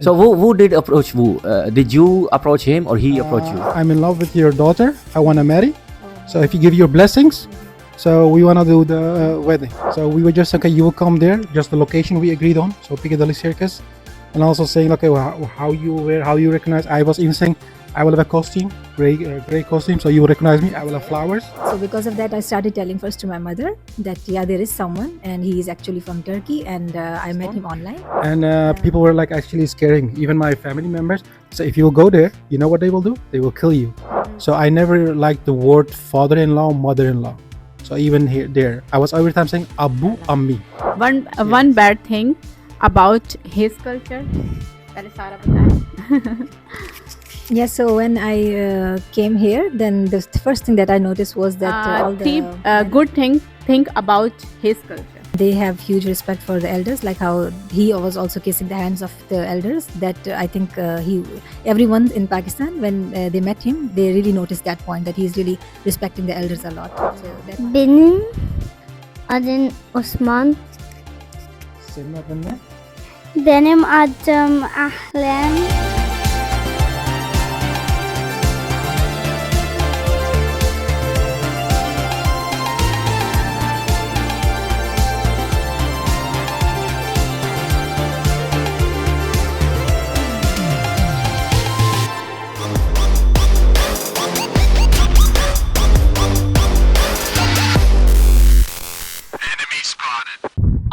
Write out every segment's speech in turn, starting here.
So who did approach who? Did you approach him or he approached you? I'm in love with your daughter. I want to marry. So if you give your blessings, so we want to do the wedding. So we were just, okay, you will come there, just the location we agreed on. So Piccadilly Circus. And also saying, okay, well, how you wear, how you recognize. I was even saying, I will have a costume, gray costume, so you will recognize me. I will have flowers. So because of that, I started telling first to my mother that yeah, there is someone, and he is actually from Turkey, and I met him online. And people were like actually scaring, even my family members. So if you go there, you know what they will do? They will kill you. So I never liked the word father-in-law, mother-in-law. So even there, I was every time saying Abu Ammi. One bad thing about his culture. पहले सारा बताएं. Yeah, so when I came here, then the first thing that I noticed was that all the good think about his culture. They have huge respect for the elders, like how he was also kissing the hands of the elders. That I think everyone in Pakistan, when they met him, they really noticed that point, that he's really respecting the elders a lot. So Benim adım Osman. Senin adın ne? Benim adım Ahlem.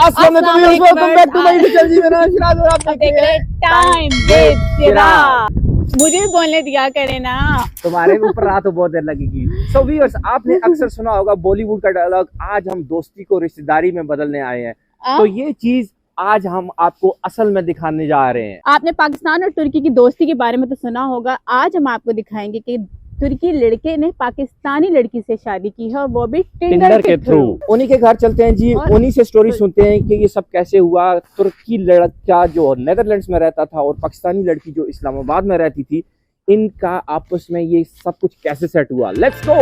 Welcome back to my channel. Time with Sira. मुझे बोलने दिया करे ना. तुम्हारे ऊपर रात को बहुत देर लगेगी. So viewers, आपने अक्सर सुना होगा बॉलीवुड का डायलॉग, आज हम दोस्ती को रिश्तेदारी में बदलने आए हैं. तो ये चीज आज हम आपको असल में दिखाने जा रहे हैं. आपने पाकिस्तान और तुर्की की दोस्ती के बारे में तो सुना होगा. आज हम आपको दिखाएंगे कि तुर्की लड़के ने पाकिस्तानी लड़की से शादी की है, और वो भी टिंडर के थ्रू. उन्हीं के घर चलते हैं जी, उन्हीं से स्टोरी सुनते हैं कि ये सब कैसे हुआ. तुर्की लड़का जो नेदरलैंड्स में रहता था और पाकिस्तानी लड़की जो इस्लामाबाद में रहती थी, इनका आपस में ये सब कुछ कैसे सेट हुआ. Let's go.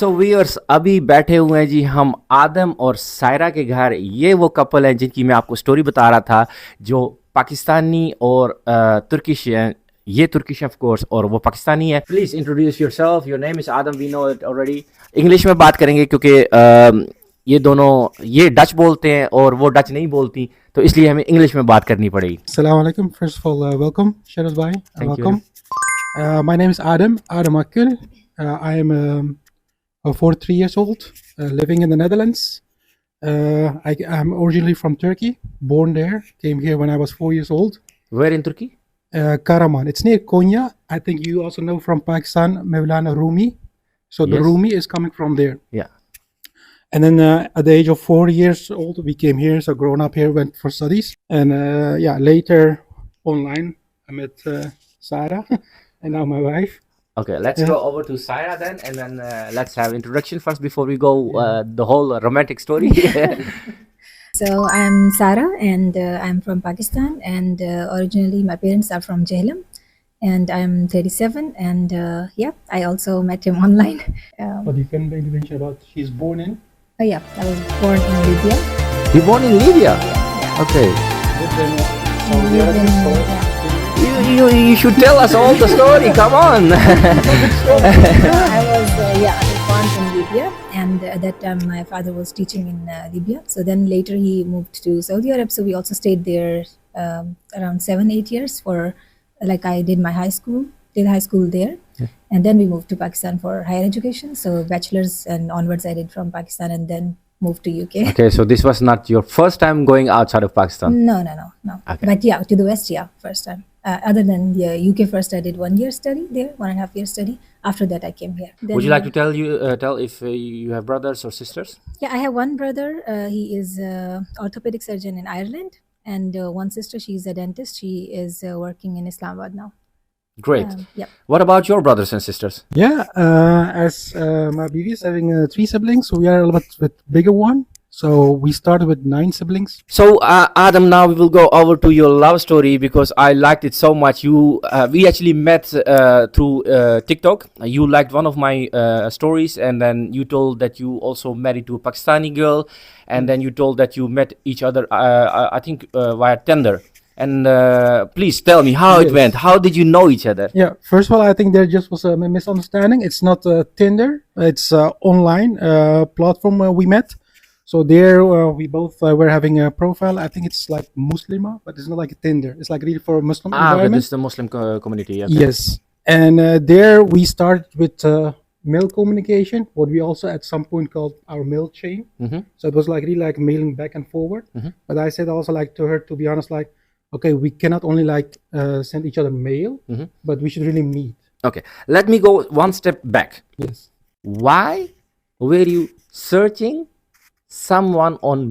सो व्यूअर्स, अभी बैठे हुए हैं जी हम आदम और सायरा के घर. ये वो कपल हैं जिनकी मैं आपको स्टोरी बता रहा था, जो पाकिस्तानी और तुर्किश हैं. ये तुर्किश ऑफ कोर्स और वो पाकिस्तानी है. Please introduce yourself. Your name is Adam, we know it already. English में बात करेंगे क्योंकि ये दोनों ये डच बोलते हैं और वो डच नहीं बोलती, तो इसलिए हमें इंग्लिश में बात करनी पड़ेगी. Assalamu alaikum. First of all, welcome, Sharaz bhai. Welcome. My name is Adem Akil. I am 43 years old, living in the Netherlands. I'm originally from Turkey, born there, came here when I was 4 years old. Where in Turkey? Karaman. It's near Konya. I think you also know from Pakistan, Mevlana Rumi. So the Yes. Rumi is coming from there. Yeah. And then at the age of 4 years old, we came here. So grown up here, went for studies. And later online, I met Sarah and now my wife. Okay, let's go over to Saira then, and then let's have introduction first before we go the whole romantic story. So I'm Sarah, and I'm from Pakistan, and originally my parents are from Jhelum, and I'm 37, and I also met him online. But you can maybe mention about she's born in? I was born in Libya. You born in Libya? Yeah. Okay. Lived in Saudi Lived Arabia in- for- yeah. You should tell us all the story. Come on. I was born in Libya, and at that time my father was teaching in Libya. So then later he moved to Saudi Arabia. So we also stayed there around 7-8 years for, like, I did my high school there, and then we moved to Pakistan for higher education. So bachelor's and onwards I did from Pakistan, and then moved to UK. Okay, so this was not your first time going outside of Pakistan. No. Okay. But yeah, to the West, yeah, first time. Other than the UK, first I did 1 year study there, 1.5 year study. After that, I came here. Would you like to tell if you have brothers or sisters? Yeah, I have one brother. He is orthopedic surgeon in Ireland, and one sister. She's a dentist. She is working in Islamabad now. Great. Yep. What about your brothers and sisters? Yeah, as my baby is having 3 siblings, so we are a little bit bigger one. So we started with 9 siblings. So Adam, now we will go over to your love story because I liked it so much. We actually met through TikTok. You liked one of my stories, and then you told that you also married to a Pakistani girl, and then you told that you met each other, I think via Tinder. And please tell me how it went. How did you know each other? Yeah, first of all, I think there just was a misunderstanding. It's not Tinder. It's online platform where we met. So there we both were having a profile. I think it's like Muslima, but it's not like a Tinder. It's like really for a Muslim But environment. it's the Muslim community. Okay. Yes. And there we started with mail communication, what we also at some point called our mail chain. So it was like really like mailing back and forward. But I said also like to her, to be honest, like, okay, we cannot only like send each other mail, but we should really meet. Okay, let me go one step back. Yes. Why were you searching someone on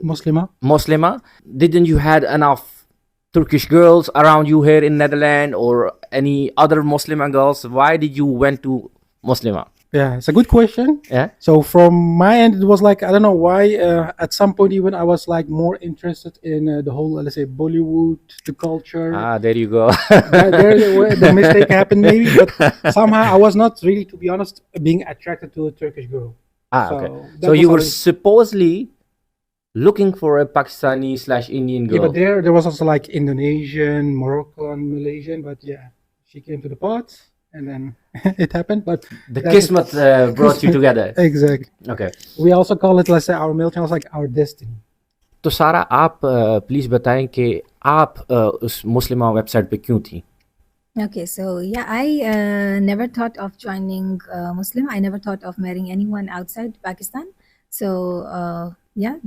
Muslima? Didn't you had enough Turkish girls around you here in Netherlands or any other Muslim girls? Why did you went to Muslima? Yeah, it's a good question. Yeah. So from my end, it was like, I don't know why, at some point even I was like more interested in the whole, let's say, Bollywood, the culture. There you go. There the mistake happened maybe, but somehow I was not really, to be honest, being attracted to a Turkish girl. Okay. that So was you were always- supposedly looking for a Pakistani/Indian Yeah, girl. but there was also like Indonesian, Moroccan, Malaysian, but yeah, she came to the pot and then it happened. But The that- Kismet brought you together. Exactly. Okay. We also call it, let's say, our mail channel, like our destiny. तो सारा आप please बताएं कि आप उस मुस्लिमा website पे क्यों थी? Okay, so yeah, I never thought of joining Muslim. I never thought of marrying anyone outside Pakistan. So yeah,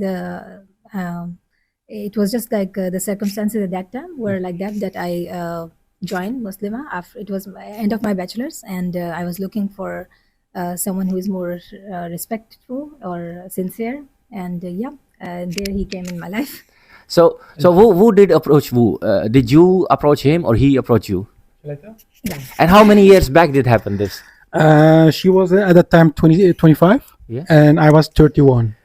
it was just like the circumstances at that time were like that I joined Muslima after it was end of my bachelor's, and I was looking for someone who is more respectful or sincere, and there he came in my life. So who did approach who? Did you approach him or he approached you? And how many years back did happen this? She was at that time 25, Yeah. and I was 31.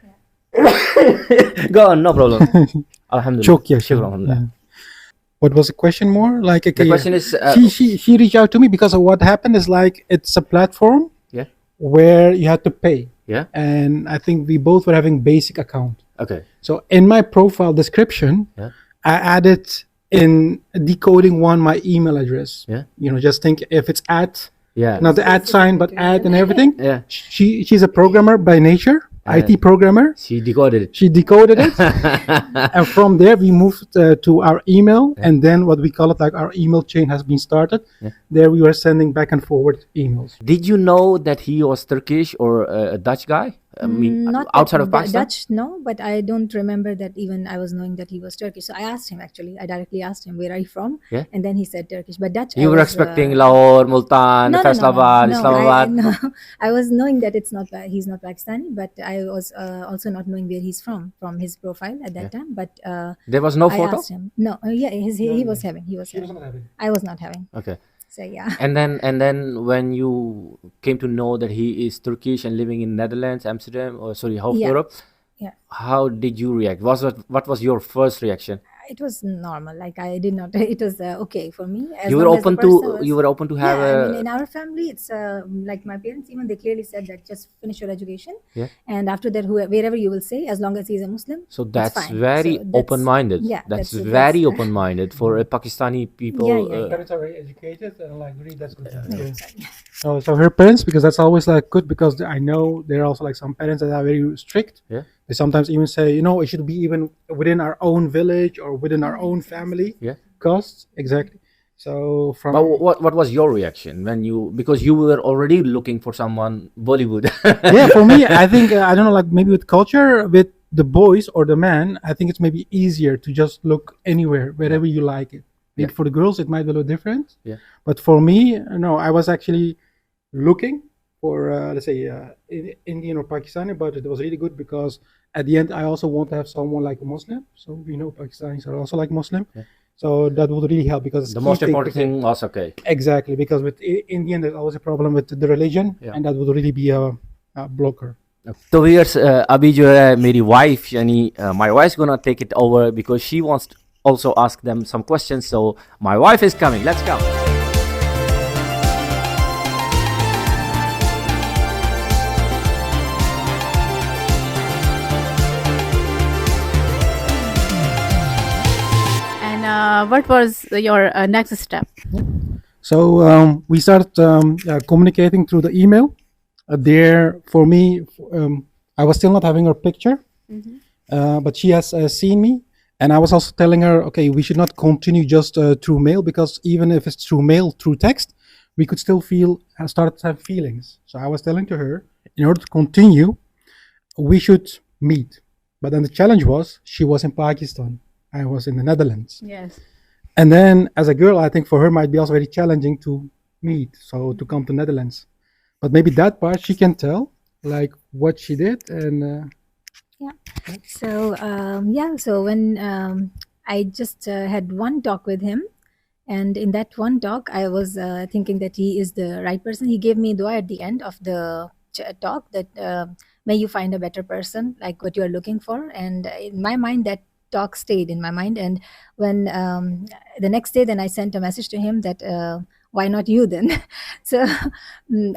Go on, no problem. Alhamdulillah. Choke, yeah, Shukran, alhamdulillah. yeah. What was the question more? Like, okay, The question is, she reached out to me because of what happened is like it's a platform yeah, where you had to pay, yeah, and I think we both were having basic account. okay, So in my profile description, yeah, I added in decoding one my email address. yeah, You know, just think if it's at, yeah, not the at sign, but at and everything. yeah. She's a programmer by nature, IT programmer. She decoded it. She decoded it, and from there we moved to our email, and then what we call it, like our email chain has been started. Yeah. There we were sending back and forward emails. Did you know that he was Turkish or a Dutch guy? I mean, Not outside that of Pakistan? Dutch, no, but I don't remember that even I was knowing that he was Turkish. So I asked him actually. I directly asked him, "Where are you from?" Yeah. And then he said Turkish, but Dutch. You I were was, expecting Lahore, Multan, Faisalabad, Islamabad. I was knowing that it's not. He's not Pakistani, but I was also not knowing where he's from his profile at that time. But There was no I photo? asked him. No, he was having. He was having. I was not having. Okay. So yeah. And then when you came to know that he is Turkish and living in Netherlands, Amsterdam, or sorry, half Yeah. Europe, Yeah. how did you react? What was your first reaction? It was normal. Like I did not. It was okay for me. As You were long as the open person to was- you were open to have yeah, I a mean, in our family, it's like my parents, even they clearly said that just finish your education. Yeah. And after that, wherever you will say, as long as he's a Muslim. so it's that's fine. very So that's- open-minded. Yeah. that's that's- very that's- open-minded for a Pakistani people. Yeah, yeah, yeah. Parents are very educated, and like really that's good. So her parents, because that's always like good, because I know there are also like some parents that are very strict. Yeah. They sometimes even say, you know, it should be even within our own village or within our own family. Yeah. Costs exactly. So from But what was your reaction when you, because you were already looking for someone Bollywood? yeah, for me, I think I don't know, like maybe with culture, with the boys or the man, I think it's maybe easier to just look anywhere, wherever you like it. Maybe Yeah. for the girls, it might be a little different. Yeah. But for me, no, I was actually looking for, let's say, Indian or Pakistani, but it was really good because at the end, I also want to have someone like a Muslim. So we know Pakistanis are also like Muslim. Yeah. So that would really help because The most important thing was okay. Exactly, because with Indian, there's always a problem with the religion, Yeah. and that would really be a blocker. तो viewers, अभी जो है मेरी wife यानी my wife's gonna take it over because she wants to also ask them some questions. So my wife is coming. Let's go. And what was your next step? So we started communicating through the email. There, for me, I was still not having her picture, but she has seen me. And I was also telling her, okay, we should not continue just through mail, because even if it's through mail, through text, we could still start to have feelings. So I was telling to her, in order to continue, we should meet. But then the challenge was, she was in Pakistan, I was in the Netherlands. Yes. And then as a girl, I think for her might be also very challenging to meet, so to come to Netherlands. But maybe that part she can tell, like what she did. And So when I just had one talk with him, and in that one talk, I was thinking that he is the right person. He gave me dua at the end of the talk that may you find a better person, like what you are looking for. And in my mind, that talk stayed in my mind. And when the next day, then I sent a message to him that why not you then? So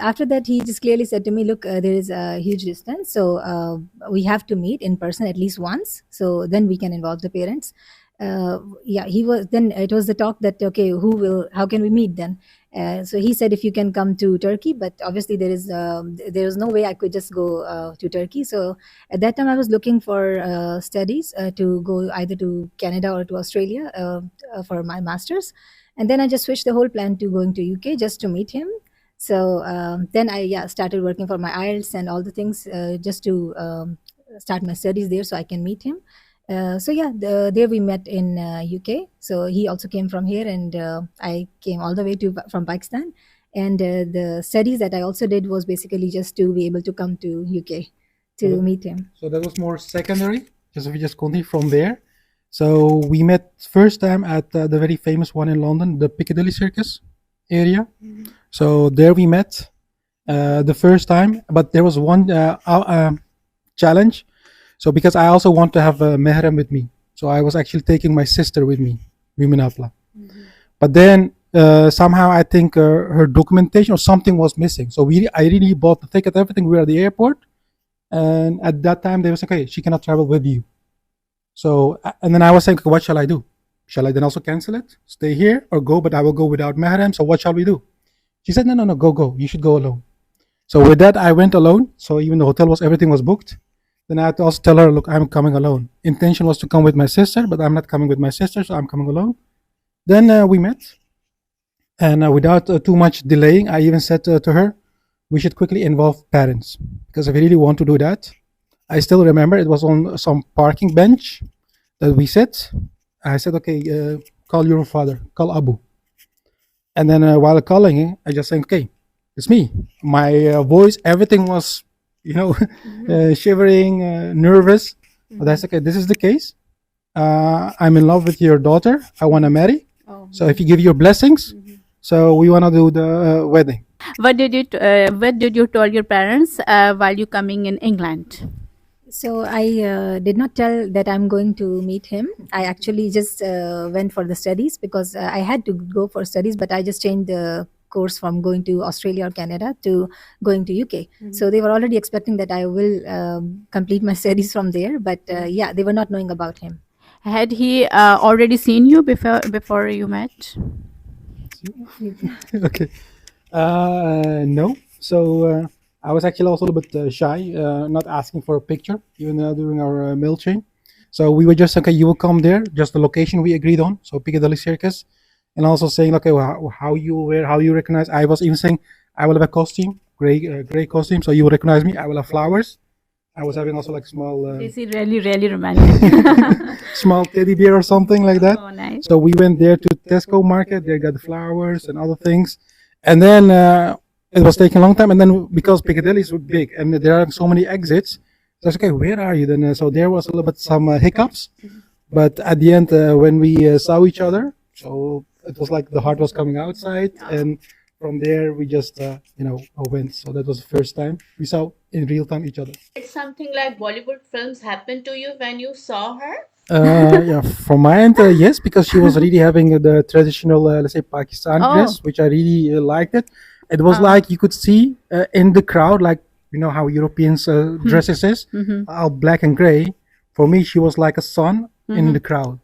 after that, he just clearly said to me, look, there is a huge distance, so we have to meet in person at least once, so then we can involve the parents. He was, then it was the talk that, okay, how can we meet then? So he said, if you can come to Turkey, but obviously there is no way I could just go to Turkey. So at that time I was looking for studies to go either to Canada or to Australia for my master's. And then I just switched the whole plan to going to UK just to meet him. So then I started working for my IELTS and all the things just to start my studies there so I can meet him. There we met in UK. So he also came from here, and I came all the way from Pakistan. And the studies that I also did was basically just to be able to come to UK to meet him. so that was more secondary. Just if we just continue from there. So we met first time at the very famous one in London, the Piccadilly Circus area. So there we met the first time, but there was one challenge. So because I also want to have a mehram with me, so I was actually taking my sister with me, Vimanapla. But then somehow I think her documentation or something was missing. So I really bought the ticket, everything. We were at the airport, and at that time they was okay, she cannot travel with you. So, and then I was saying, what shall I do? Shall I then also cancel it, stay here, or go? But I will go without mehram. So what shall we do? She said, no, go. You should go alone. So with that, I went alone. So even the hotel everything was booked. Then I had to also tell her, look, I'm coming alone. Intention was to come with my sister, but I'm not coming with my sister, so I'm coming alone. Then we met. And without too much delaying, I even said to her, we should quickly involve parents. Because if we really want to do that, I still remember it was on some parking bench that we sit. I said, okay, call your father, call Abu. And then while calling him, I just said, okay, it's me. My voice, everything was, shivering, nervous. But I said, okay, this is the case. I'm in love with your daughter. I want to marry. So if you give your blessings, so we want to do the wedding. What did you tell your parents while you coming in England? So I did not tell that I'm going to meet him. I actually just went for the studies because I had to go for studies, but I just changed the course from going to Australia or Canada to going to UK. So they were already expecting that I will complete my studies from there, but they were not knowing about him. Had he already seen you before you met? Okay. No. So I was actually also a little bit shy, not asking for a picture, even during our mail chain. So we were just, okay, you will come there, just the location we agreed on, so Piccadilly Circus. and also saying, okay, well, how you wear, how you recognize. I was even saying, I will have a costume, gray costume, so you will recognize me. I will have flowers. I was having also like small, This is really romantic. small teddy bear or something like that. Oh, nice. So we went there to Tesco market. They got the flowers and other things, and then it was taking a long time. And then because Piccadilly is so big and there are so many exits, so I was okay, where are you then? So there was a little bit some hiccups, but at the end when we saw each other, so it was like the heart was coming outside, and from there we just went. So that was the first time we saw in real time each other. Did something like Bollywood films happen to you when you saw her? Yeah, from my end, yes, because she was really having the traditional, let's say, Pakistani Oh. dress, which I really liked it. It was like you could see in the crowd, like you know how Europeans dresses is, all black and gray. For me, she was like a sun in the crowd,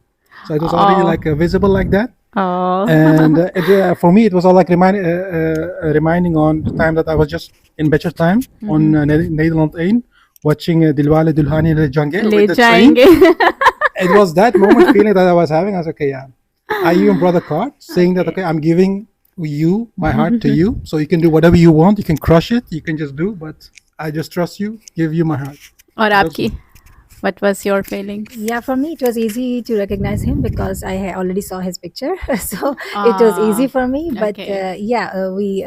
so it was already like visible like that. Oh. And for me, it was all like reminding on the time that I was just in Becher time on Nederland 1 watching Dilwale Dulhania Le Jayenge Le with the train. जाएंगे. It was that moment feeling that I was having. I was okay, yeah. I even brought a card saying that okay, I'm giving you my heart to you, so you can do whatever you want. You can crush it, you can just do, but I just trust you. Give you my heart. और आपकी? What was your feelings? Yeah, for me it was easy to recognize him because I already saw his picture, so it was easy for me. But Okay. we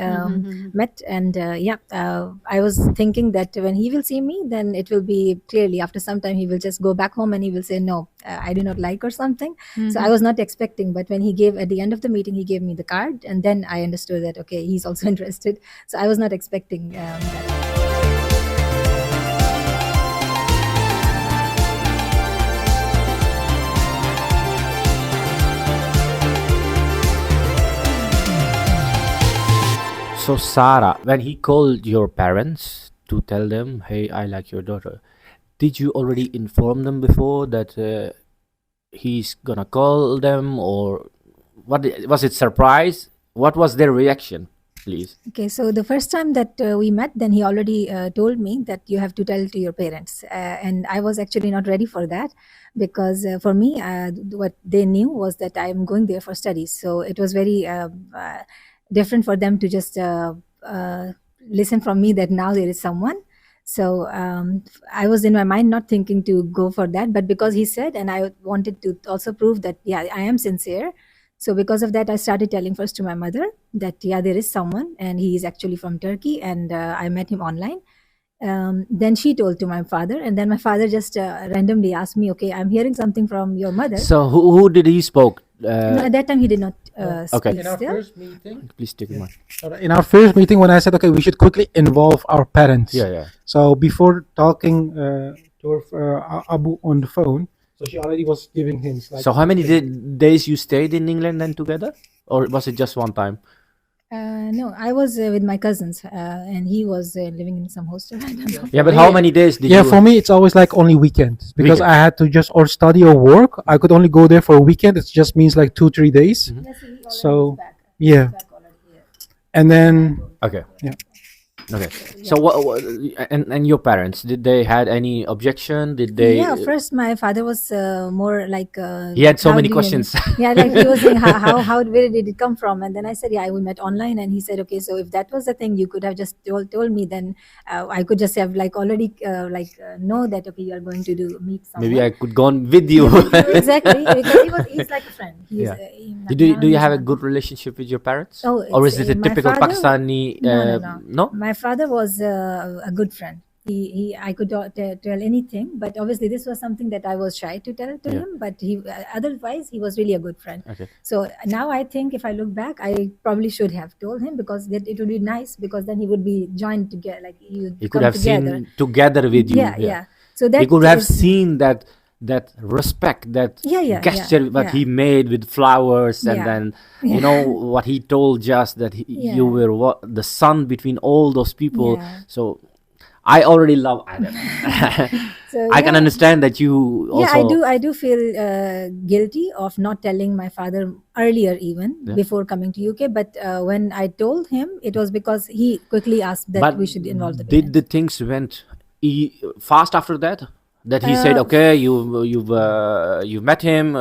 met, and I was thinking that when he will see me, then it will be clearly after some time he will just go back home and he will say no, I do not like or something. So I was not expecting, but when he gave at the end of the meeting, he gave me the card, and then I understood that okay, he's also interested. So I was not expecting that. So Sarah, when he called your parents to tell them, "Hey, I like your daughter," did you already inform them before that he's gonna call them, or what was it? Surprise? What was their reaction, please? Okay, so the first time that we met, then he already told me that you have to tell to your parents, and I was actually not ready for that because for me, what they knew was that I am going there for studies. So it was very different for them to just listen from me that now there is someone. So I was in my mind not thinking to go for that, but because he said, and I wanted to also prove that yeah, I am sincere. So because of that, I started telling first to my mother that yeah, there is someone, and he is actually from Turkey, and I met him online. Then she told to my father, and then my father just randomly asked me, "Okay, I'm hearing something from your mother." So who did he spoke? No, at that time, he did not Okay. speak In our still. first meeting, Please take it. in our first meeting, when I said okay, we should quickly involve our parents. Yeah. So before talking to her, Abu on the phone, so she already was giving hints. Like, So how many days you stayed in England then together, or was it just one time? No, I was with my cousins, and he was living in some hostel. I don't know. Yeah, but how many days did yeah, you? for me it's always like only weekends because Weekend. I had to just or study or work. I could only go there for a weekend. It just means like 2-3 days. So yeah, and then Okay. Yeah. Okay. So what and your parents, did they had any objection? Did they? Yeah, first my father was more like He had so how many do you- questions. yeah, like he was saying how where did it come from, and then I said yeah, we met online, and he said okay, so if that was the thing, you could have just told me, then I could just have like already know that okay, you are going to meet someone. Maybe I could go on with you. Exactly, because he's like a friend. He's, Yeah. now Do you he's have a not- good relationship with your parents? Oh, Or is it's, it a my typical father- Pakistani? No. My father was a good friend. I could tell anything, but obviously this was something that I was shy to tell to Yeah. him. But he otherwise he was really a good friend. Okay. So now I think if I look back, I probably should have told him because that it would be nice because then he would be joined together, like He could have together. seen together with you. Yeah. So that He could have is- seen that respect, that Yeah, gesture that yeah. he made with flowers, and Yeah. then you know what he told just that you Yeah. were the sun between all those people. Yeah. So I already love Adem. So, I can yeah. understand that you also. Yeah, I do feel guilty of not telling my father earlier even before coming to UK. But when I told him, it was because he quickly asked that But we should involve the did parents. the things went fast after that? That he said, okay, you've met him,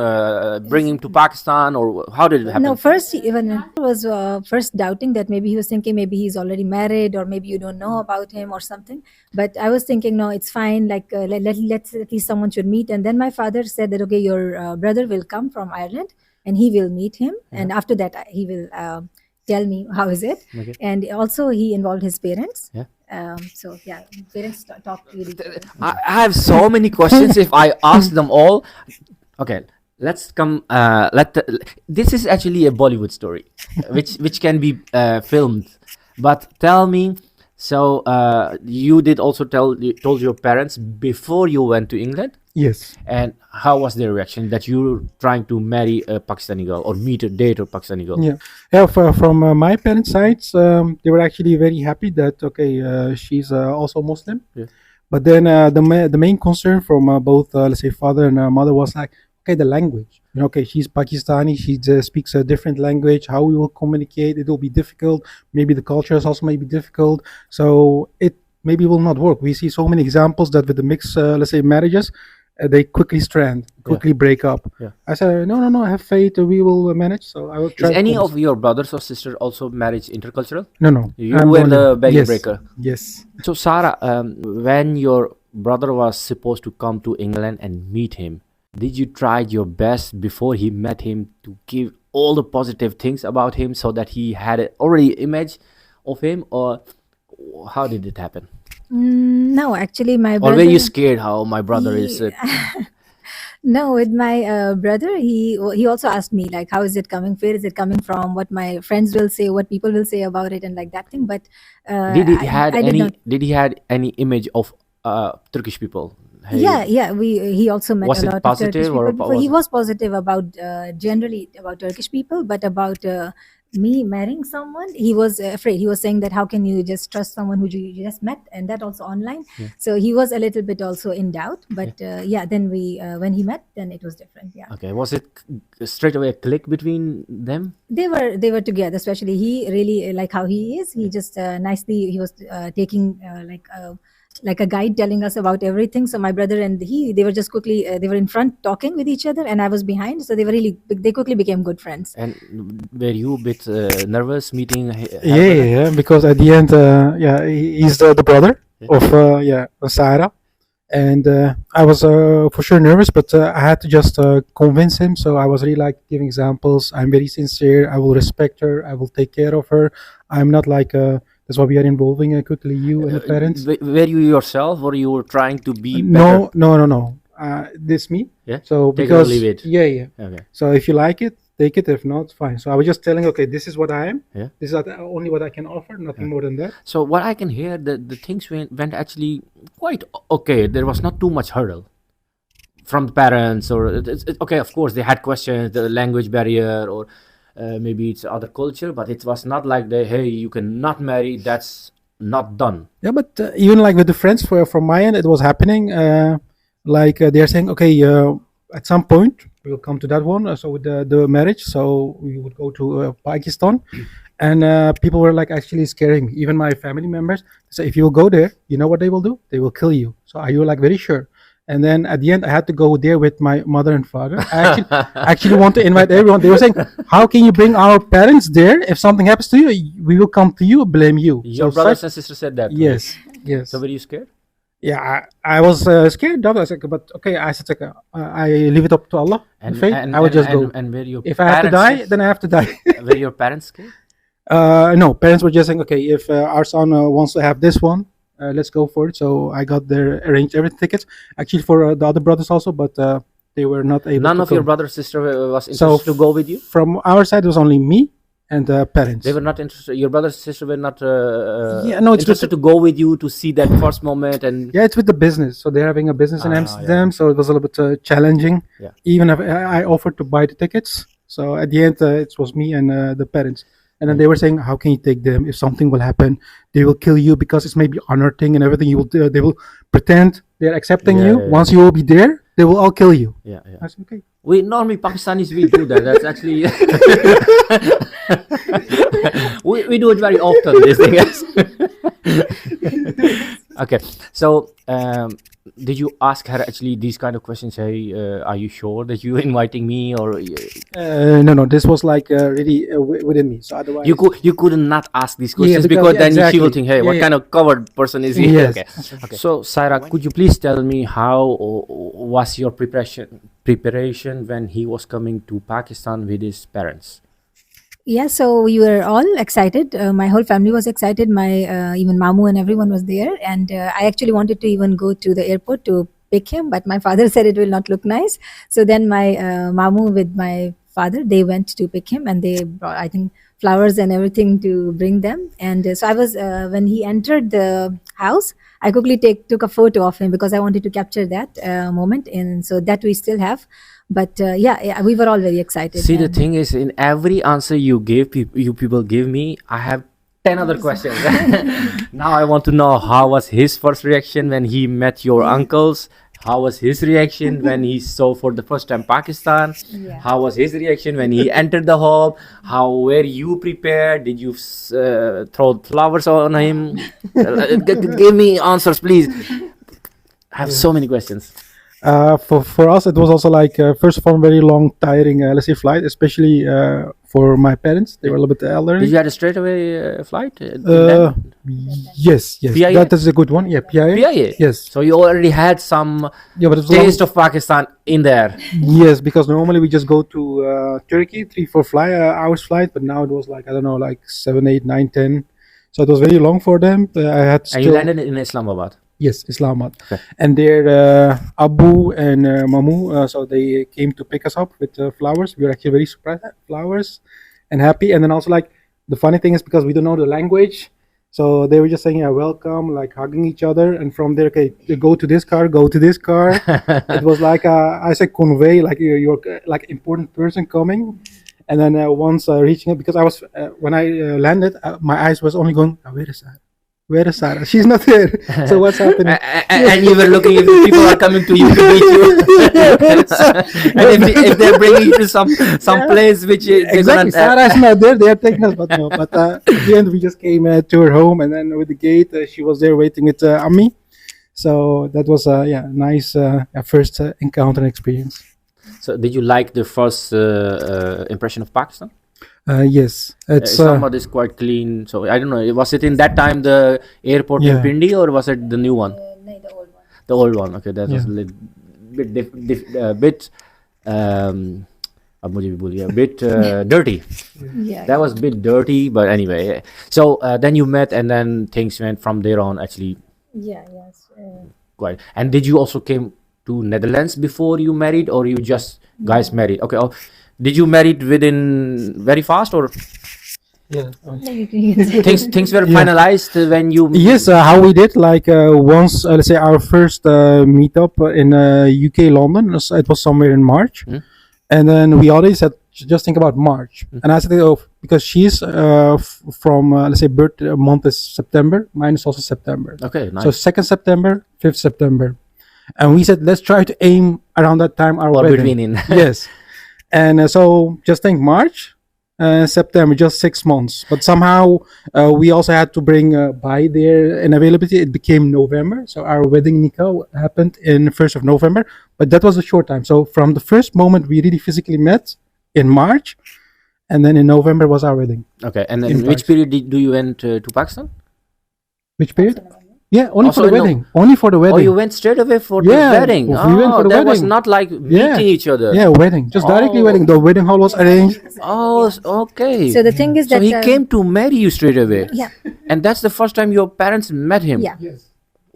bring him to Pakistan, or how did it happen? No, first he even was first doubting that maybe he was thinking maybe he's already married or maybe you don't know about him or something. But I was thinking, no, it's fine. Like let's at least someone should meet. And then my father said that okay, your brother will come from Ireland and he will meet him, and after that he will tell me how is it. Okay. And also he involved his parents. Yeah. So yeah, parents talk with each other. I have so many questions. If I ask them all, okay, let's come. This is actually a Bollywood story, which can be filmed. But tell me, so you did also told your parents before you went to England, Yes. and how was their reaction that you're trying to marry a Pakistani girl or date a Pakistani girl? Yeah. From my parents' sides, they were actually very happy that she's also Muslim. Yeah. But then the main concern from both let's say father and mother was like, okay, the language. Okay, she's Pakistani. She speaks a different language. How we will communicate? It will be difficult. Maybe the culture is also maybe difficult. So it maybe will not work. We see so many examples that with the mixed let's say marriages. They quickly quickly break up. Yeah. I said, no, have faith. We will manage. So I will try. Is any of your brothers or sisters also marriage intercultural? No. You were the barrier Yes. breaker. Yes. So Sarah, when your brother was supposed to come to England and meet him, did you try your best before he met him to give all the positive things about him so that he had an already image of him, or how did it happen? No, actually, my Or brother. were you scared how my brother is? No, with my brother, he also asked me like, how is it coming? Where is it coming from? What my friends will say, what people will say about it, and like that thing. But Did he I had did any? not. Did he had any image of Turkish people? Hey, Yeah. He also met Was a it lot positive of Turkish or people. was He it- was positive about generally about Turkish people, but about me marrying someone, he was afraid. He was saying that how can you just trust someone who you just met, and that also online. So he was a little bit also in doubt. But then we when he met, then it was different. Yeah. Okay, was it straight away a click between them? They were together, especially he really like how he is. He just nicely he was taking like a guide telling us about everything. So my brother and they were just quickly they were in front talking with each other, and I was behind. So they quickly became good friends. And were you a bit nervous meeting? Yeah. Because at the end, he's the brother of Sarah, and I was for sure nervous, but I had to just convince him. So I was really like giving examples. I'm very sincere. I will respect her. I will take care of her. I'm not like. That's why we are involving quickly you and the parents. Were you yourself, or you were trying to be No. better? This me. Yeah. So Take it or because leave it. Yeah. Okay. So if you like it, take it. If not, fine. So I was just telling, okay, this is what I am. Yeah. This is only what I can offer. Nothing more than that. So what I can hear, the things went actually quite okay. There was not too much hurdle from the parents, or okay. Of course, they had questions, the language barrier, or maybe it's other culture, but it was not like hey, you cannot marry. That's not done. Yeah, but even like with the friends, from my end, it was happening. They're saying, okay, at some point we will come to that one. So with the marriage, so we would go to Pakistan, and people were like actually scaring me. Even my family members say, if you will go there, you know what they will do? They will kill you. So are you like very sure? And then at the end, I had to go there with my mother and father. I actually want to invite everyone. They were saying, how can you bring our parents there? If something happens to you, we will come to you, blame you. Your brothers and sisters said that. Yes. So were you scared? Yeah, I was scared. I was like, but okay, I said, I leave it up to Allah and faith. I would just go. And were your If I have to die, then I have to die. were your parents scared? No, parents were just saying, okay, if our son wants to have this one, let's go for it. So I got their arranged everything tickets actually for the other brothers also, but they were not able. None to of your come. brother sister was interested to go with you. From our side, it was only me and the parents. They were not interested. Your brother sister were not it's interested to go with you to see that first moment. And yeah, it's with the business. So they're having a business in Amsterdam, so it was a little bit challenging. Yeah. Even if I offered to buy the tickets, so at the end it was me and the parents. And then they were saying, "How can you take them? If something will happen, they will kill you because it's maybe honor thing and everything. You will they will pretend they're accepting you. Once you will be there, they will all kill you." Yeah. I said, "Okay." We normally Pakistanis we do that. That's actually we do it very often. These things. Okay, so did you ask her actually these kind of questions? Hey, are you sure that you're inviting me, or No, this was like really within me. So otherwise, you could not ask these questions because- because then she exactly. will think, hey, what Yeah, kind of covered person is he? Yes. Okay. So Sarah, could you please tell me how was your preparation when he was coming to Pakistan with his parents? Yeah, so we were all excited. My whole family was excited. My even Mamu and everyone was there, and I actually wanted to even go to the airport to pick him, but my father said it will not look nice. So then my Mamu with my father, they went to pick him, and they brought, I think, flowers and everything to bring them. And so I was when he entered the house, I quickly took a photo of him because I wanted to capture that moment, and so that we still have. But yeah, we were all very excited. See, the and- thing is, in every answer you give, you people give me, I have 10 other questions. Now I want to know, how was his first reaction when he met your uncles? How was his reaction when he saw for the first time Pakistan? Yeah. How was his reaction when he entered the home? How were you prepared? Did you throw flowers on him? Give me answers, please. I have so many questions. For us, it was also like first of all, very long, tiring, let's say, flight, especially for my parents. They were a little bit elderly. Did you had a straightaway flight? Yes, PIA? that is a good one. Yeah, PIA. PIA? Yes, So you already had some yeah, but it's taste of Pakistan in there. Yes, because normally we just go to Turkey, 3-4 hours flight, but now it was like, I don't know, like 7, 8, 9, 10. So it was very long for them. I had And still, you landed in Islamabad. yes, Islamabad, Okay. and their Abu and Mamu, so they came to pick us up with flowers. We were actually very surprised at flowers and happy. And then also, like, the funny thing is, because we don't know the language, so they were just saying, yeah, welcome, like hugging each other. And from there, okay, go to this car, go to this car. It was like I said, convey, like you're like important person coming. And then once reaching it, because I was when I landed, my eyes was only going, where is Sarah? Where is Sarah? She's not there. So what's happening? And you were looking if people are coming to you to meet you. And if they're bringing you to some place which they're Exactly. gonna, Sarah is not there. They are taking us, but no. But at the end, we just came to her home, and then with the gate, she was there waiting with Ami. So that was nice first encounter and experience. So did you like the first impression of Pakistan? Yes, it's Islamabad is quite clean. So I don't know. Was it in that time the airport in Yeah. Pindi, or was it the new one? No, the old one. The old one. Okay, that was a Yeah. bit अब मुझे भी भूल गया, bit dirty. Yeah. That was a bit dirty, but anyway. So then you met, and then things went from there on. Actually, Yeah. Yes. quite. And did you also came to Netherlands before you married, or you just guys married? Okay. Oh, did you married within very fast, or yeah. things were Yeah. finalized when you? Yes, how we did, like once, let's say our first meetup in UK, London, it was somewhere in March. Hmm. And then we already said, just think about March. And I said, oh, because she's from, let's say, birth month is September, mine is also September. Okay, nice. So 2nd September, 5th September. And we said, let's try to aim around that time our or wedding. between in. Yes. And so just think March, September, just 6 months. But somehow we also had to bring by their in availability. It became November. So our wedding nikah happened in 1st of November. But that was a short time. So from the first moment we really physically met in March, and then in November was our wedding. Okay, and then In which Pakistan. period do you went to Pakistan? Which period? Yeah, only Also for the no- wedding. Only for the wedding. Oh, you went straight away for Yeah, the wedding. we went for the that was wedding. not like meeting each other. Yeah, wedding. Just directly Oh. wedding. The wedding hall was arranged. Oh, okay. So the thing is So that he came to marry you straight away. Yeah. And that's the first time your parents met him. Yeah.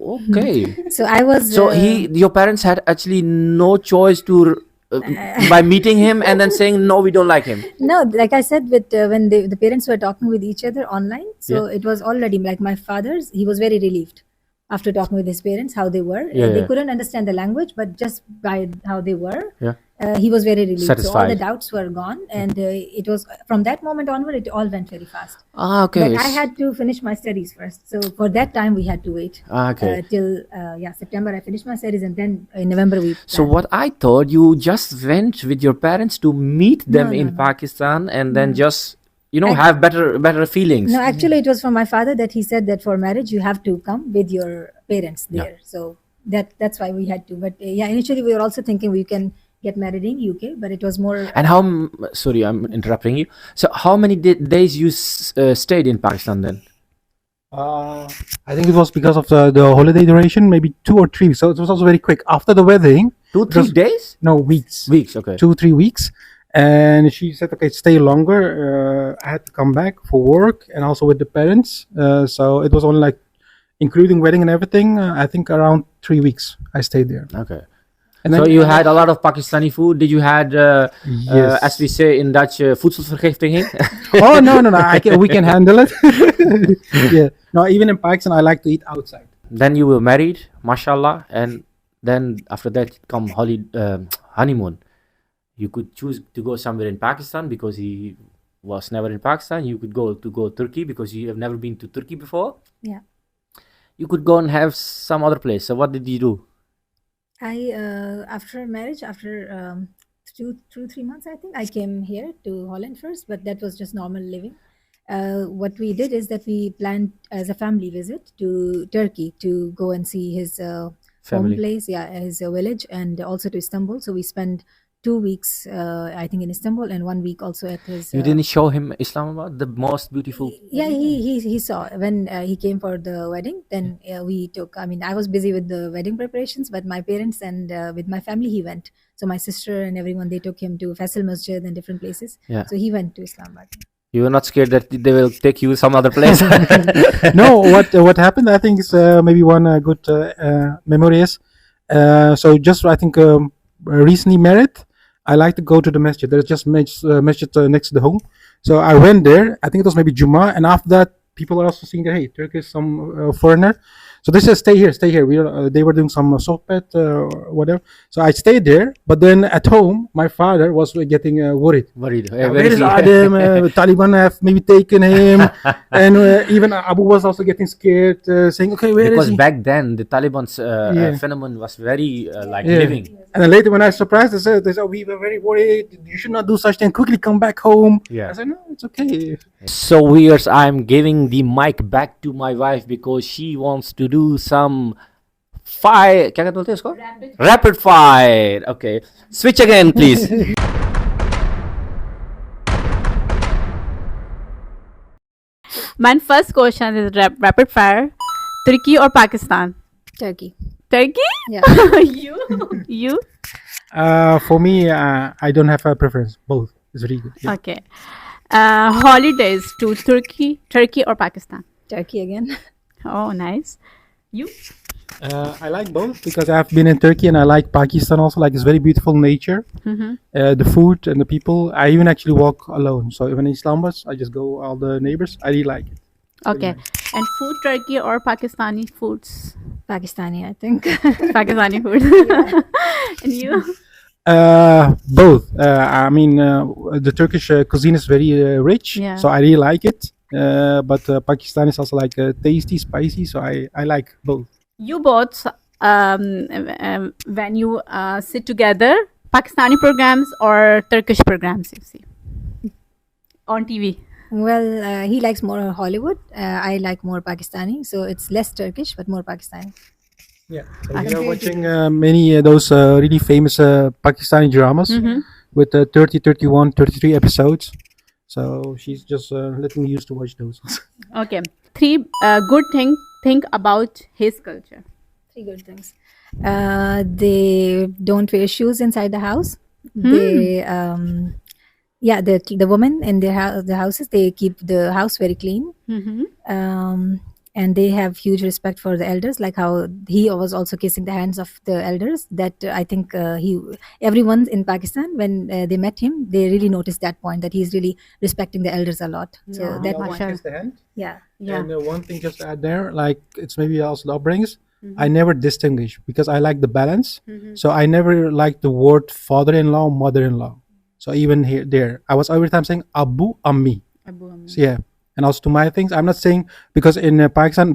Okay. So I was. So your parents had actually no choice to by meeting him and then saying no, we don't like him. No, like I said, with when the parents were talking with each other online, so it was already like my father's. He was very relieved after talking with his parents how they were. Yeah, They yeah. couldn't understand the language, but just by how they were, Yeah. he was very relieved. So all Satisfied. the doubts were gone, and it was from that moment onward, it all went very fast. Ah, okay. But I had to finish my studies first, so for that time we had to wait Okay. till September. I finished my studies, and then in November we. So planned. what I thought, you just went with your parents to meet them No, in no. Pakistan and then just have better feelings. No, actually, it was from my father that he said that for marriage you have to come with your parents there. So that's why we had to. But yeah, initially we were also thinking we can get married in UK, but it was more. And sorry, I'm interrupting you. So how many days you stayed in Pakistan then? I think it was because of the holiday duration, maybe 2 or 3 weeks. So it was also very quick. After the wedding, 2-3 days? no, weeks. Weeks, okay. 2-3 weeks. And she said, okay, stay longer. I had to come back for work and also with the parents. So it was only like, including wedding and everything, I think around 3 weeks I stayed there. Okay. And So then, you had a lot of Pakistani food. Did you had, Yes. as we say in Dutch, voedselvergiftiging? Oh, no. We can handle it. Yeah. No, even in Pakistan, I like to eat outside. Then you were married, mashallah, and then after that come honeymoon. You could choose to go somewhere in Pakistan because he was never in Pakistan. You could go to Turkey because you have never been to Turkey before. Yeah. You could go and have some other place. So what did you do? I after marriage, after 2-3 months, I think I came here to Holland first, but that was just normal living. What we did is that we planned as a family visit to Turkey to go and see his Family. home place, his village, and also to Istanbul. So we spent 2 weeks, I think, in Istanbul, and 1 week also at his. You didn't show him Islamabad, the most beautiful. Yeah, he saw when he came for the wedding. Then we took. I mean, I was busy with the wedding preparations, but my parents and with my family he went. So my sister and everyone, they took him to Faisal Masjid and different places. Yeah. So he went to Islamabad. You were not scared that they will take you some other place? No, what happened? I think is maybe one good memory is. So just I think recently married. I like to go to the masjid. There's just masjid next to the home. So I went there. I think it was maybe Juma, and after that, people are also seeing that hey, Turkish, some foreigner. So they said, stay here. They were doing some sohbet or whatever. So I stayed there. But then at home, my father was getting worried. Worried. Where is Adem? Taliban have maybe taken him. And even Abu was also getting scared, saying, okay, where Because is he? back then the Taliban's Yeah. phenomenon was very Yeah. living. And then later when I was surprised, they said, we were very worried. You should not do such thing. Quickly come back home. Yeah. I said, no, it's okay. So viewers, I'm giving the mic back to my wife because she wants to do some fire. क्या कहते हैं इसको? Rapid fire. Okay. Switch again, please. My first question is rapid fire. Turkey or Pakistan? Turkey. Turkey? Yeah. You? For me, I don't have a preference. Both. It's really good. Yeah. Okay. Holidays to Turkey or Pakistan? Turkey again. Oh, nice. You? I like both because I've been in Turkey and I like Pakistan also. Like it's very beautiful nature, the food and the people. I even actually walk alone. So even in Islamabad, I just go all the neighbors. I really like it. Okay. And food, Turkey or Pakistani foods? Pakistani, I think. Pakistani food. And you? Both. I mean, the Turkish cuisine is very rich, Yeah. so I really like it. But Pakistan is also like tasty, spicy. So I like both. You both, when you sit together, Pakistani programs or Turkish programs you see on TV? Well, he likes more Hollywood. I like more Pakistani. So it's less Turkish, but more Pakistani. Yeah, so we are watching many those really famous Pakistani dramas with 30, 31, 33 episodes. So she's just letting me used to watch those. Okay. 3 good think about his culture. 3 good things. They don't wear shoes inside the house. They, the women in the houses, they keep the house very clean. And they have huge respect for the elders, like how he was also kissing the hands of the elders. That I think everyone in Pakistan, when they met him, they really noticed that point, that he's really respecting the elders a lot. So Yeah. that Always point, kiss the hand. yeah. Yeah. And one thing just to add there, like it's maybe also the upbringings. I never distinguish because I like the balance. So I never like the word father-in-law, mother-in-law. So even there, I was every time saying Abu Ammi. So yeah. And also to my things, I'm not saying because in Pakistan,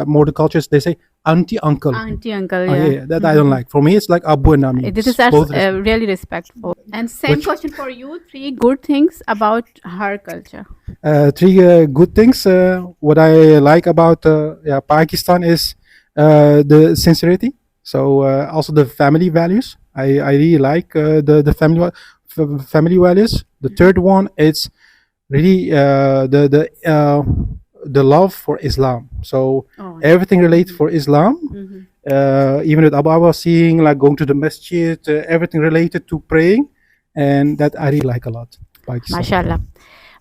more the cultures, they say auntie, uncle. Auntie, uncle, Oh, yeah. that I don't like. For me, it's like Abu and Ammi. This is Both really respectful. And same Which- question for you. 3 good things about her culture. 3 good things. What I like about Pakistan is the sincerity. So also the family values. I really like the family values. The third one is really the love for Islam. So Oh, everything related for Islam. Even with Abu, I was seeing like going to the masjid, everything related to praying, and that I really like a lot. Pakistan. mashallah.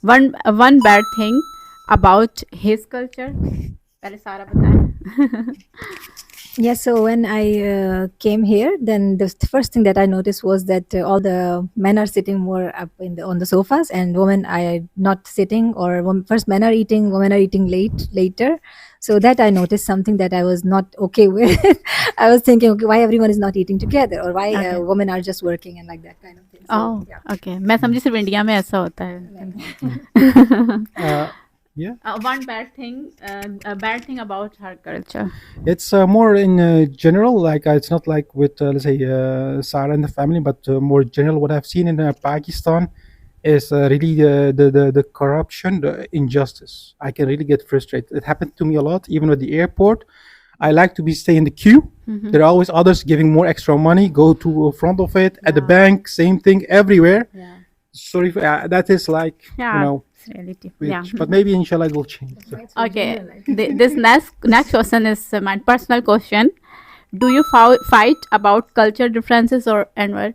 One bad thing about his culture. पहले सारा बताएं. Yeah, so when I came here, then the first thing that I noticed was that all the men are sitting more up on the sofas, and women are not sitting. Or first men are eating, women are eating later. So that I noticed something that I was not okay with. I was thinking, okay, why everyone is not eating together, or why Okay. women are just working and like that kind of thing. So, Oh, yeah. okay. मैं समझी सिर्फ India में ऐसा होता है. Yeah, One bad thing about her culture. it's more in general. Like it's not like with let's say Sarah and the family, but more general. What I've seen in Pakistan is really the corruption, the injustice. I can really get frustrated. It happened to me a lot, even at the airport. I like to stay in the queue. There are always others giving more extra money. Go to front of it at the bank. Same thing everywhere. Yeah. Sorry, that is like Yeah. you know. It's reality. Which, Yeah. But maybe inshallah it will change. So. Okay. This next question is my personal question. Do you fight about culture differences and what?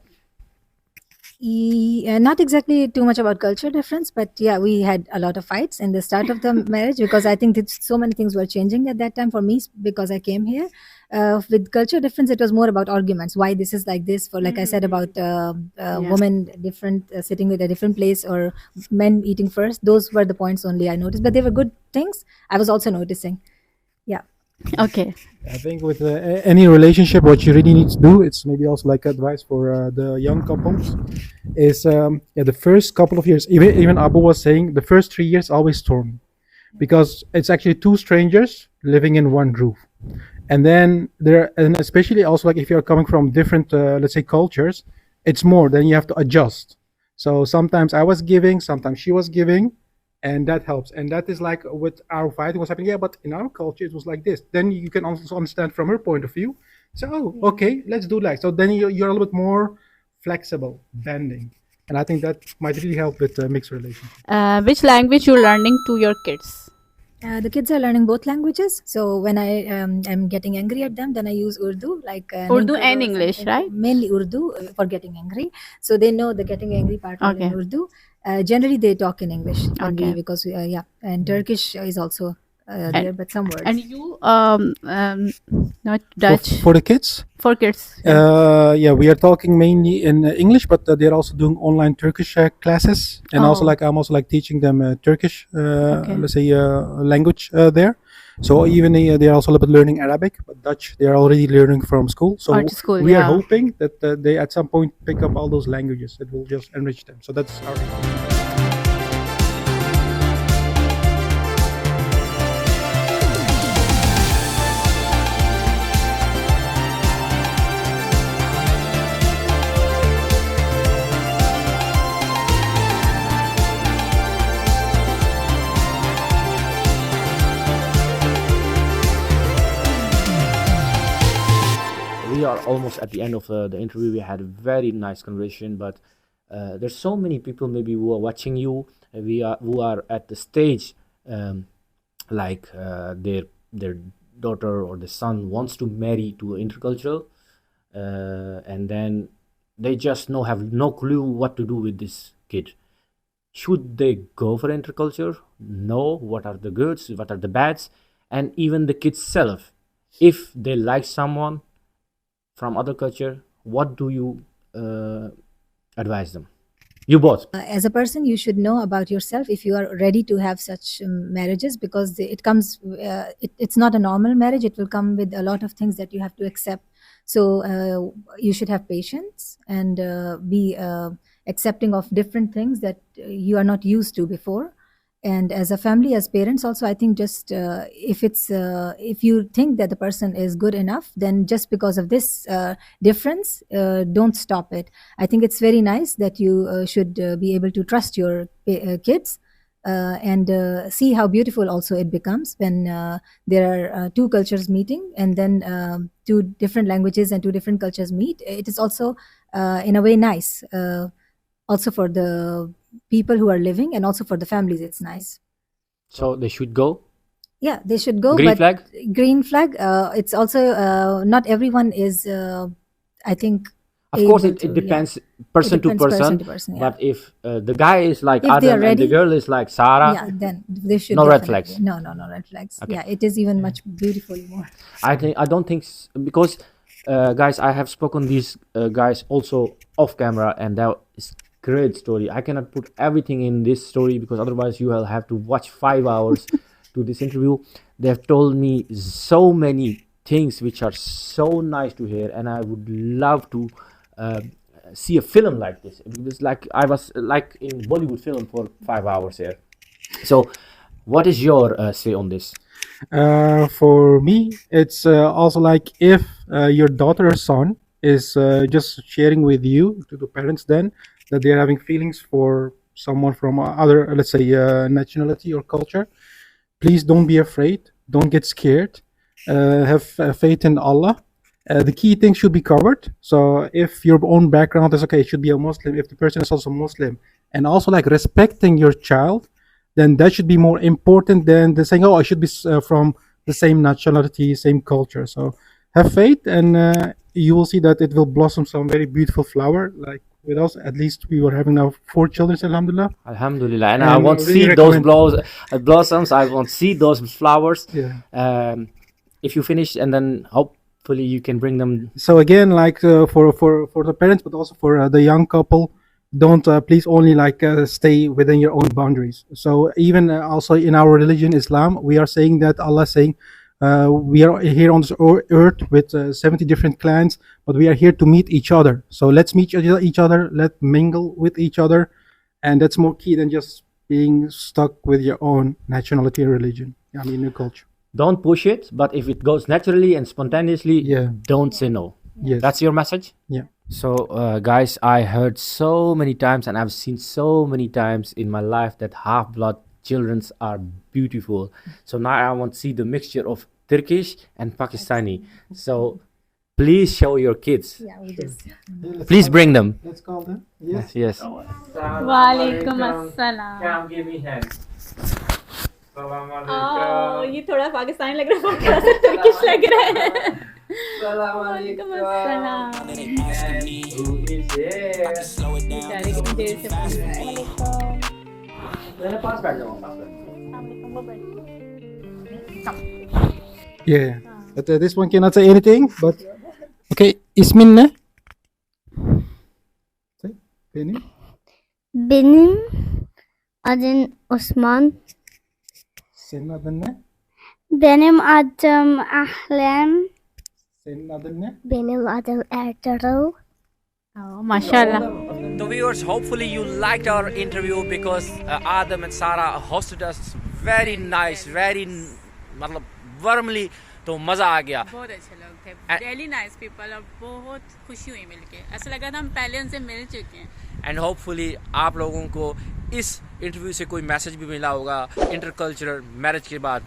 Not exactly too much about culture difference, but yeah, we had a lot of fights in the start of the marriage, because I think that so many things were changing at that time for me, because I came here. With culture difference, it was more about arguments. Why this is like this? For like I said about women different sitting with a different place, or men eating first. Those were the points only I noticed, but they were good things. I was also noticing. Yeah. Okay. I think with any relationship, what you really need to do, it's maybe also like advice for the young couples, is the first couple of years, even Abu was saying, the first 3 years always stormy, because it's actually two strangers living in one roof. And then and especially also like if you're coming from different, let's say cultures, it's more, then you have to adjust. So sometimes I was giving, sometimes she was giving, and that helps. And that is like with our fighting was happening. Yeah, but in our culture it was like this. Then you can also understand from her point of view. So okay, let's do that. So then you're a little bit more flexible, bending, and I think that might really help with mixed relationship. Which language you learning to your kids? The kids are learning both languages. So when I am getting angry at them, then I use Urdu, like Urdu Ninko and or English, something. right? Mainly Urdu for getting angry. So they know the getting angry part Okay. in Urdu. Generally, they talk in English only, Okay. because and Turkish is also there, but some words. And you not Dutch For the kids, for kids. yeah, we are talking mainly in English, but they're also doing online Turkish classes, and also Oh. like I'm also like teaching them Turkish, Okay. let's say language there. So even they are also a little bit learning Arabic, but Dutch they are already learning from school. So Or to school, we are yeah. hoping that they at some point pick up all those languages. It will just enrich them. So that's our aim. We are almost at the end of the interview. We had a very nice conversation, but there's so many people maybe who are watching you. Who are at the stage, like their daughter or the son wants to marry to intercultural, and then they just have no clue what to do with this kid. Should they go for interculture? No. What are the goods? What are the bads? And even the kids self, if they like someone from other culture, what do you advise them? You both. As a person, you should know about yourself if you are ready to have such marriages, because it comes. It's not a normal marriage. It will come with a lot of things that you have to accept. So you should have patience and be accepting of different things that you are not used to before. And as a family, as parents also, I think just if you think that the person is good enough, then just because of this difference, don't stop it. I think it's very nice that you should be able to trust your kids, and see how beautiful also it becomes when there are two cultures meeting, and then two different languages and two different cultures meet. It is also in a way nice, also for the people who are living, and also for the families it's nice. So they should go. Yeah, they should go. Green but flag? Green flag. It's also not everyone is. I think. Of course, able it to, depends yeah. person It to depends person. person to person, yeah. But if the guy is like If they are Adam and the ready, girl is like Sarah, yeah, then they should. no red definitely- flags. No red flags. Okay. Yeah, it is even much beautiful more. I don't think because guys, I have spoken these guys also off camera, and that is great story. I cannot put everything in this story because otherwise you will have to watch 5 hours to this interview. They have told me so many things which are so nice to hear, and I would love to see a film like this. It was like I was like in Bollywood film for 5 hours here. So what is your say on this? For me, it's also like if your daughter or son is just sharing with you, to the parents, then that they're having feelings for someone from other, let's say, nationality or culture, please don't be afraid. Don't get scared. Have faith in Allah. The key things should be covered. So if your own background is okay, it should be a Muslim. If the person is also Muslim, and also like respecting your child, then that should be more important than the saying, oh, I should be from the same nationality, same culture. So have faith, and you will see that it will blossom some very beautiful flower. Like with us, at least we were having now 4 children, alhamdulillah. Alhamdulillah, and And I want to really see those recommend- blossoms. I want to see those flowers. Yeah. If you finish, and then hopefully you can bring them. So again, like for the parents, but also for the young couple, don't please only like stay within your own boundaries. So even also in our religion, Islam, we are saying that Allah is saying we are here on this earth with 70 different clans, but we are here to meet each other. So let's meet each other, let's mingle with each other, and that's more key than just being stuck with your own nationality or religion. I mean, your culture. Don't push it, but if it goes naturally and spontaneously, Yeah. don't say no. Yes. That's your message? Yeah. So, guys, I heard so many times, and I've seen so many times in my life that half-blood children are beautiful. So now I want to see the mixture of Turkish and Pakistani. So please show your kids. Yeah, we just. Please bring them. Let's call them. Yes. Yes. वालेकुम अस्सलाम। Come give me hand. ये थोड़ा पाकिस्तानी लग रहा है, थोड़ा सा Turkish लग रहा है। वालेकुम अस्सलाम। बेचारे कितनी देर से पूछ रहे हैं। Yeah. But this one cannot say anything. But okay, ismin ne? Say, benim. Benim adım Osman. Senin adın ne? Benim adım Ahlem. Senin adın ne? Benim adım Ertuğrul. माशाल्लाह। So viewers, hopefully you liked our interview because Adem and Sarah hosted us very nice, very मतलब warmly, तो मज़ा आ गया। बहुत अच्छे लोग थे, really nice people, और बहुत खुशी हुई मिलके। ऐसा लगा था हम पहले उनसे मिल चुके हैं। एंड होपफुली आप लोगों को इस इंटरव्यू से कोई मैसेज भी मिला होगा इंटरकल्चरल मैरिज के बाद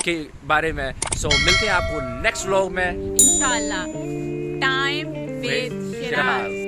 के बारे में। सो मिलते हैं आपको नेक्स्ट व्लॉग में इंशाल्लाह। Time with Siraj.